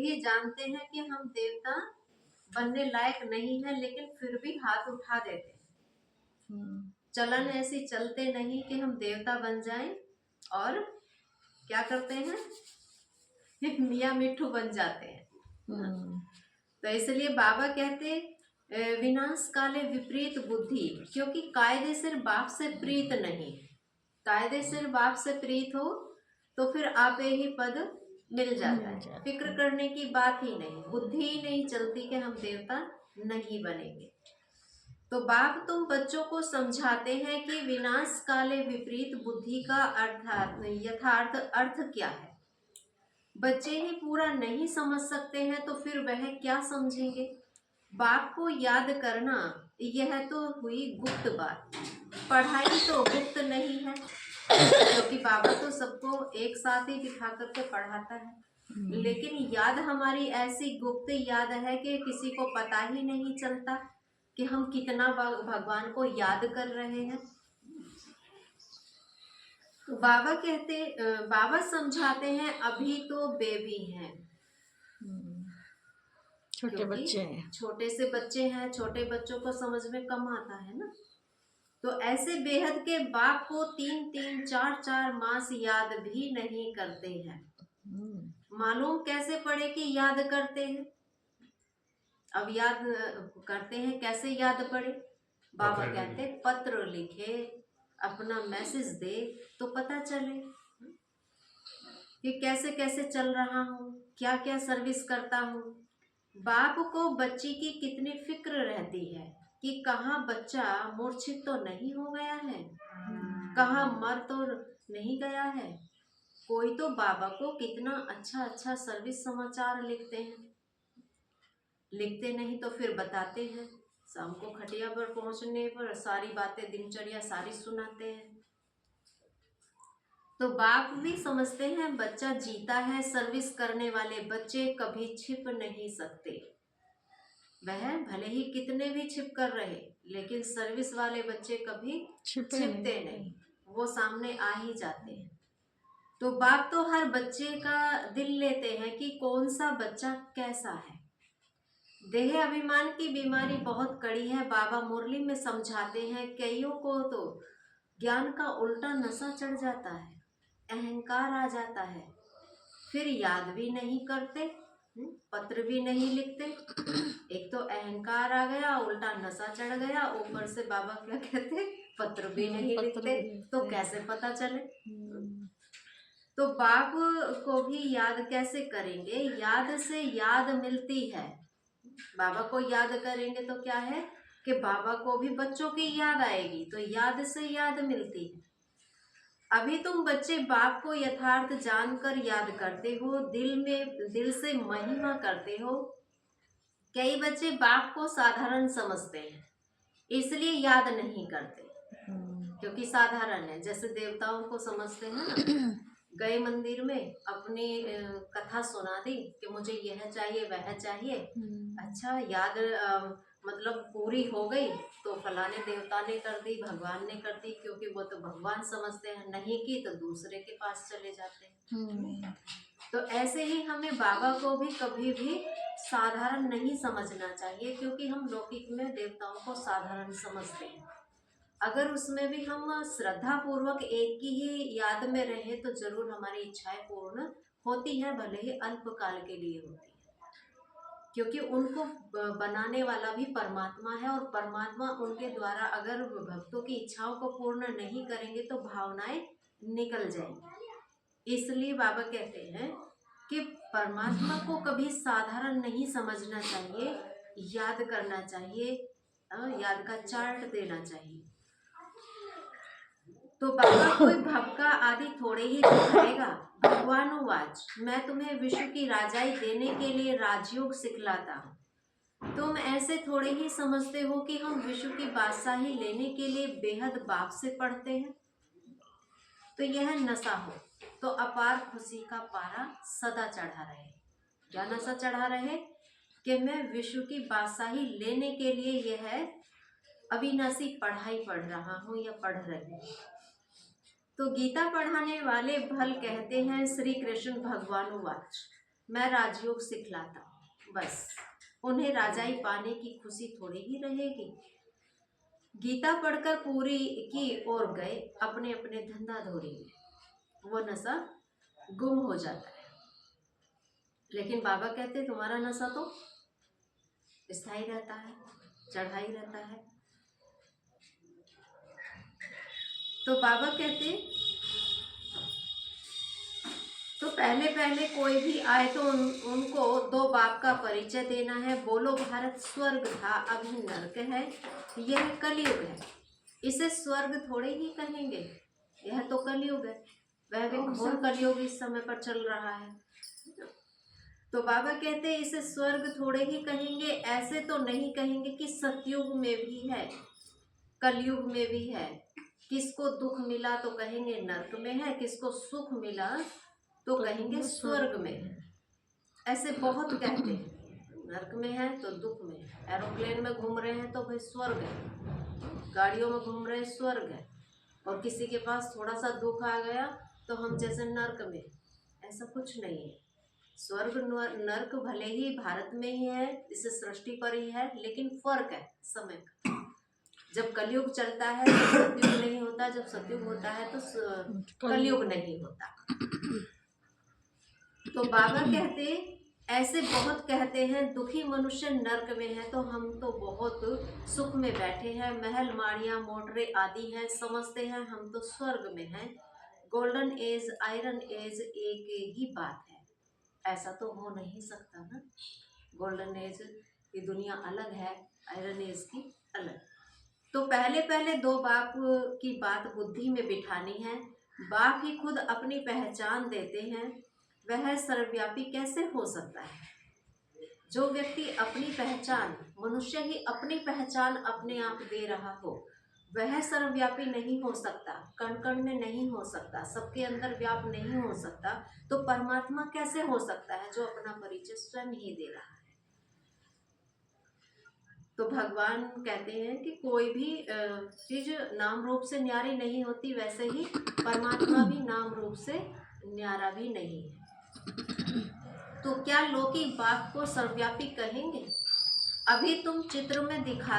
भी जानते हैं कि हम देवता बनने लायक नहीं है, लेकिन फिर भी हाथ उठा देते हैं। चलन ऐसी चलते नहीं कि हम देवता बन जाएं और क्या करते हैं, मियाँ मिट्ठू बन जाते हैं। तो इसलिए बाबा कहते विनाश काले विपरीत बुद्धि, क्योंकि कायदे सिर बाप से प्रीत नहीं। कायदे सिर बाप से प्रीत हो तो फिर आपे ही पद मिल जाता है, फिक्र करने की बात ही नहीं, बुद्धि ही नहीं चलती कि हम देवता नहीं बनेंगे। तो बाप तुम बच्चों को समझाते हैं कि विनाश काले विपरीत बुद्धि का अर्थात यथार्थ अर्थ क्या है। बच्चे ही पूरा नहीं समझ सकते हैं तो फिर वह क्या समझेंगे। बाप को याद करना यह तो हुई गुप्त बात, पढ़ाई तो गुप्त नहीं है, क्योंकि बाबा तो सबको एक साथ ही बिठा करके पढ़ाता है। लेकिन याद हमारी ऐसी गुप्त याद है कि किसी को पता ही नहीं चलता कि हम कितना भगवान को याद कर रहे हैं। तो बाबा समझाते हैं अभी तो बेबी हैं, छोटे बच्चे हैं, छोटे से बच्चे हैं, छोटे बच्चों को समझ में कम आता है ना। तो ऐसे बेहद के बाप को 3-3, 4-4 मास याद भी नहीं करते हैं। मालूम कैसे पड़े कि याद करते हैं। अब याद करते हैं, कैसे याद पड़े। बाबा कहते पत्र लिखे, अपना मैसेज दे तो पता चले कि कैसे कैसे चल रहा हूँ, क्या क्या सर्विस करता हूँ। बाप को बच्ची की कितनी फिक्र रहती है कि कहाँ बच्चा मूर्छित तो नहीं हो गया है, कहाँ मर तो नहीं गया है। कोई तो बाबा को कितना अच्छा अच्छा सर्विस समाचार लिखते हैं, लिखते नहीं तो फिर बताते हैं। शाम को खटिया पर पहुंचने पर सारी बातें दिनचर्या सारी सुनाते हैं। तो बाप भी समझते हैं बच्चा जीता है। सर्विस करने वाले बच्चे कभी छिप नहीं सकते। वह भले ही कितने भी छिप कर रहे, लेकिन सर्विस वाले बच्चे कभी छिपते नहीं, वो सामने आ ही जाते हैं। तो बाप तो हर बच्चे का दिल लेते हैं कि कौन सा बच्चा कैसा है। देह अभिमान की बीमारी बहुत कड़ी है। बाबा मुरली में समझाते हैं कईयों को तो ज्ञान का उल्टा नशा चढ़ जाता है, अहंकार आ जाता है, फिर याद भी नहीं करते, पत्र भी नहीं लिखते। एक तो अहंकार आ गया, उल्टा नशा चढ़ गया, ऊपर से बाबा क्या कहते पत्र भी नहीं लिखते, तो कैसे पता चले। तो बाप को भी याद कैसे करेंगे। याद से याद मिलती है। बाबा को याद करेंगे तो क्या है कि बाबा को भी बच्चों की याद आएगी, तो याद से याद मिलती है। अभी तुम बच्चे बाप को यथार्थ जानकर याद करते हो, दिल से महिमा करते हो। कई बच्चे बाप को साधारण समझते हैं, इसलिए याद नहीं करते, क्योंकि साधारण है। जैसे देवताओं को समझते हैं ना, गए मंदिर में अपनी कथा सुना दी कि मुझे यह चाहिए वह चाहिए, अच्छा याद मतलब पूरी हो गई तो फलाने देवता ने कर दी, भगवान ने कर दी, क्योंकि वो तो भगवान समझते हैं। नहीं की तो दूसरे के पास चले जाते हैं। तो ऐसे ही हमें बाबा को भी कभी भी साधारण नहीं समझना चाहिए, क्योंकि हम लौकिक में देवताओं को साधारण समझते हैं। अगर उसमें भी हम श्रद्धा पूर्वक एक की ही याद में रहे तो जरूर हमारी इच्छाएं पूर्ण होती है, भले ही अल्पकाल के लिए होती है, क्योंकि उनको बनाने वाला भी परमात्मा है। और परमात्मा उनके द्वारा अगर भक्तों की इच्छाओं को पूर्ण नहीं करेंगे तो भावनाएं निकल जाएंगी। इसलिए बाबा कहते हैं कि परमात्मा को कभी साधारण नहीं समझना चाहिए, याद करना चाहिए, याद का चार्ट देना चाहिए। तो बाबा कोई भक्का आदि थोड़े ही दिखाएगा। भगवानुवाच, मैं तुम्हें विश्व की राजाई देने के लिए राजयोग सिखलाता हूँ। तुम ऐसे थोड़े ही समझते हो कि हम विश्व की बादशाही लेने के लिए बेहद बाप से पढ़ते हैं। तो यह नशा हो तो अपार खुशी का पारा सदा चढ़ा रहे। क्या नशा चढ़ा रहे कि मैं विश्व की बादशाही लेने के लिए यह अविनाशी पढ़ाई पढ़ रहा हूँ या पढ़ रही हूँ। तो गीता पढ़ाने वाले भल कहते हैं श्री कृष्ण भगवानुवाच, मैं राजयोग सिखलाता हूँ। बस उन्हें राजाई पाने की खुशी थोड़ी ही रहेगी। गीता पढ़कर पूरी की ओर गए अपने अपने धंधा धोरी में। वो नशा गुम हो जाता है। लेकिन बाबा कहते तुम्हारा नशा तो स्थायी रहता है, चढ़ा ही रहता है। तो बाबा कहते तो पहले पहले कोई भी आए तो उनको दो बाप का परिचय देना है। बोलो भारत स्वर्ग था अभी नरक है, यह कलयुग है। इसे स्वर्ग थोड़े ही कहेंगे, यह तो कलयुग है। वह भी घोर कलयुग इस समय पर चल रहा है। तो बाबा कहते हैं इसे स्वर्ग थोड़े ही कहेंगे। ऐसे तो नहीं कहेंगे कि सतयुग में भी है, कलयुग में भी है। किसको दुख मिला तो कहेंगे नरक में है, किसको सुख मिला तो कहेंगे स्वर्ग में है। ऐसे बहुत कहते हैं, नरक में है तो दुख में है। एरोप्लेन में घूम रहे हैं तो भाई स्वर्ग है, गाड़ियों में घूम रहे हैं स्वर्ग है। और किसी के पास थोड़ा सा दुख आ गया तो हम जैसे नरक में। ऐसा कुछ नहीं है। स्वर्ग नरक भले ही भारत में ही है, इस सृष्टि पर ही है, लेकिन फर्क है समय का। जब कलयुग चलता है तो सतयुग नहीं होता, जब सतयुग होता है तो कलयुग नहीं होता। तो बाबा कहते ऐसे बहुत कहते हैं दुखी मनुष्य नरक में है, तो हम तो बहुत सुख में बैठे हैं, महल माड़ियाँ मोटरे आदि हैं, समझते हैं हम तो स्वर्ग में हैं। गोल्डन एज आयरन एज एक ही बात है। ऐसा तो हो नहीं सकता ना। गोल्डन एज की दुनिया अलग है, आयरन एज की अलग। तो पहले पहले दो बाप की बात बुद्धि में बिठानी है। बाप ही खुद अपनी पहचान देते हैं, वह सर्वव्यापी कैसे हो सकता है। जो व्यक्ति अपनी पहचान, मनुष्य ही अपनी पहचान अपने आप दे रहा हो, वह सर्वव्यापी नहीं हो सकता, कण कण में नहीं हो सकता, सबके अंदर व्याप नहीं हो सकता। तो परमात्मा कैसे हो सकता है जो अपना परिचय स्वयं ही दे रहा है। तो भगवान कहते हैं कि कोई भी चीज नाम रूप से न्यारी नहीं होती, वैसे ही परमात्मा भी नाम रूप से न्यारा भी नहीं है। तो क्या लोकी बाप को सर्वव्यापी कहेंगे? अभी तुम चित्र में दिखा